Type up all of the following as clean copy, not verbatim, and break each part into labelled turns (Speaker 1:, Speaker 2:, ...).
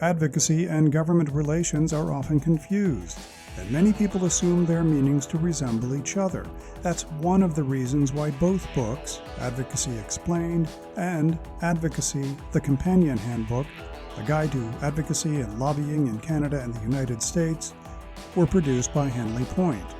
Speaker 1: Advocacy and government relations are often confused, and many people assume their meanings to resemble each other. That's one of the reasons why both books, Advocacy Explained and Advocacy, the Companion Handbook, a guide to advocacy and lobbying in Canada and the United States, were produced by Henley Point.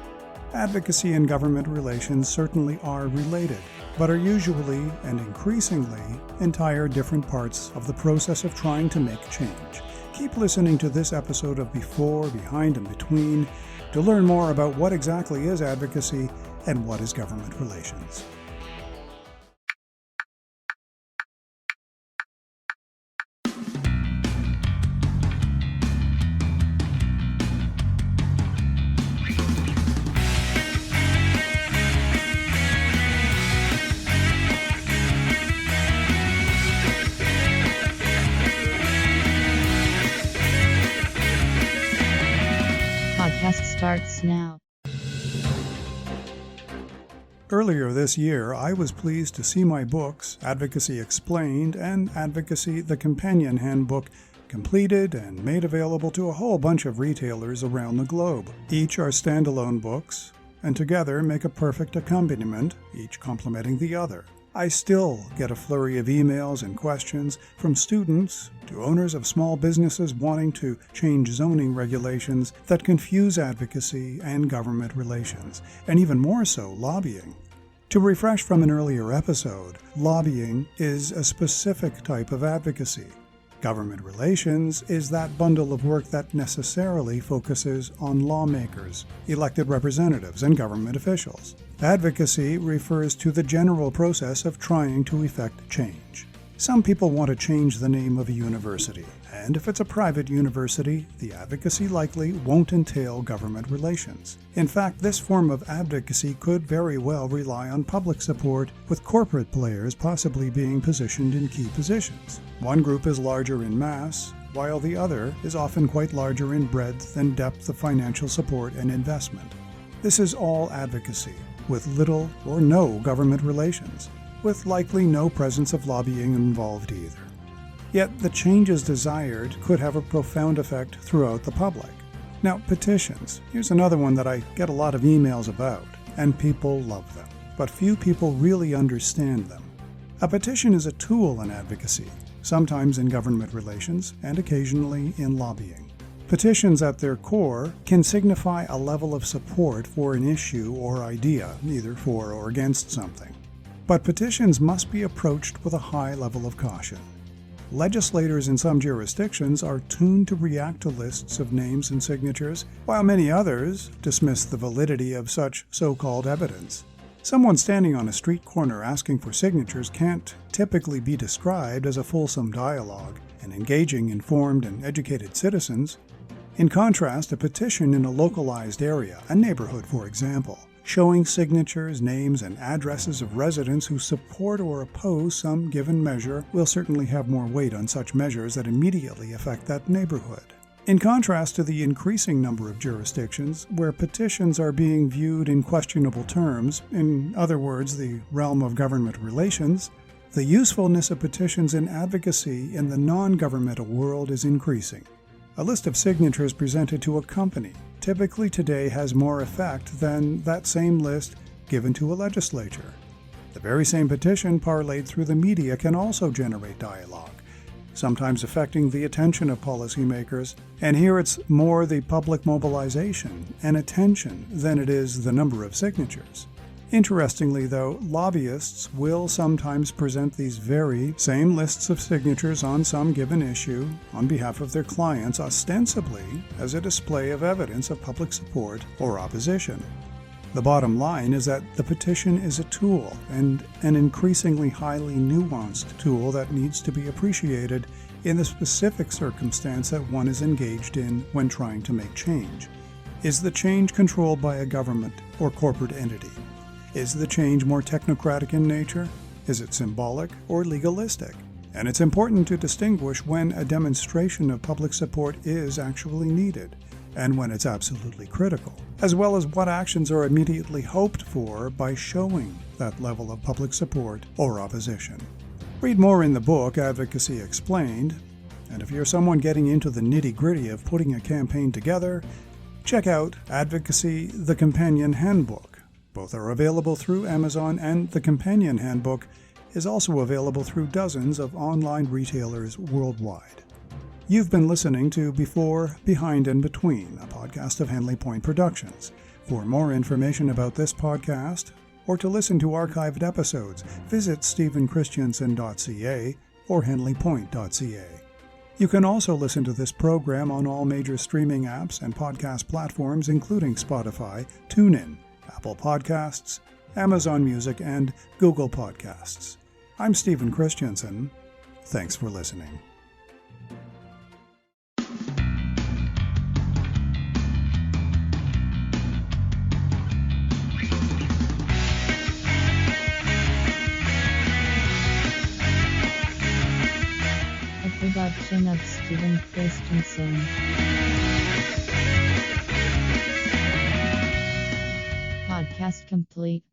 Speaker 1: Advocacy and government relations certainly are related, but are usually and increasingly entire different parts of the process of trying to make change. Keep listening to this episode of Before, Behind, and Between to learn more about what exactly is advocacy and what is government relations.
Speaker 2: Podcast starts now.
Speaker 1: Earlier this year, I was pleased to see my books, Advocacy Explained and Advocacy, the Companion Handbook, completed and made available to a whole bunch of retailers around the globe. Each are standalone books, and together make a perfect accompaniment, each complementing the other. I still get a flurry of emails and questions from students to owners of small businesses wanting to change zoning regulations that confuse advocacy and government relations, and even more so, lobbying. To refresh from an earlier episode, lobbying is a specific type of advocacy. Government relations is that bundle of work that necessarily focuses on lawmakers, elected representatives, and government officials. Advocacy refers to the general process of trying to effect change. Some people want to change the name of a university, and if it's a private university, the advocacy likely won't entail government relations. In fact, this form of advocacy could very well rely on public support, with corporate players possibly being positioned in key positions. One group is larger in mass, while the other is often quite larger in breadth and depth of financial support and investment. This is all advocacy, with little or no government relations, with likely no presence of lobbying involved either. Yet the changes desired could have a profound effect throughout the public. Now, petitions. Here's another one that I get a lot of emails about, and people love them, but few people really understand them. A petition is a tool in advocacy, sometimes in government relations and occasionally in lobbying. Petitions at their core can signify a level of support for an issue or idea, either for or against something. But petitions must be approached with a high level of caution. Legislators in some jurisdictions are tuned to react to lists of names and signatures, while many others dismiss the validity of such so-called evidence. Someone standing on a street corner asking for signatures can't typically be described as a fulsome dialogue and engaging informed and educated citizens. In contrast, a petition in a localized area, a neighborhood for example, showing signatures, names, and addresses of residents who support or oppose some given measure will certainly have more weight on such measures that immediately affect that neighborhood. In contrast to the increasing number of jurisdictions where petitions are being viewed in questionable terms, in other words, the realm of government relations, the usefulness of petitions in advocacy in the non-governmental world is increasing. A list of signatures presented to a company typically today has more effect than that same list given to a legislature. The very same petition parlayed through the media can also generate dialogue, sometimes affecting the attention of policymakers, and here it's more the public mobilization and attention than it is the number of signatures. Interestingly, though, lobbyists will sometimes present these very same lists of signatures on some given issue on behalf of their clients, ostensibly as a display of evidence of public support or opposition. The bottom line is that the petition is a tool, and an increasingly highly nuanced tool that needs to be appreciated in the specific circumstance that one is engaged in when trying to make change. Is the change controlled by a government or corporate entity? Is the change more technocratic in nature? Is it symbolic or legalistic? And it's important to distinguish when a demonstration of public support is actually needed and when it's absolutely critical, as well as what actions are immediately hoped for by showing that level of public support or opposition. Read more in the book Advocacy Explained. And if you're someone getting into the nitty-gritty of putting a campaign together, check out Advocacy: The Companion Handbook. Both are available through Amazon, and the Companion Handbook is also available through dozens of online retailers worldwide. You've been listening to Before, Behind, and Between, a podcast of Henley Point Productions. For more information about this podcast, or to listen to archived episodes, visit stephenchristiansen.ca or henleypoint.ca. You can also listen to this program on all major streaming apps and podcast platforms, including Spotify, TuneIn, Apple Podcasts, Amazon Music, and Google Podcasts. I'm Stephen Christiansen. Thanks for listening.
Speaker 2: A production of Stephen Christensen. Podcast complete.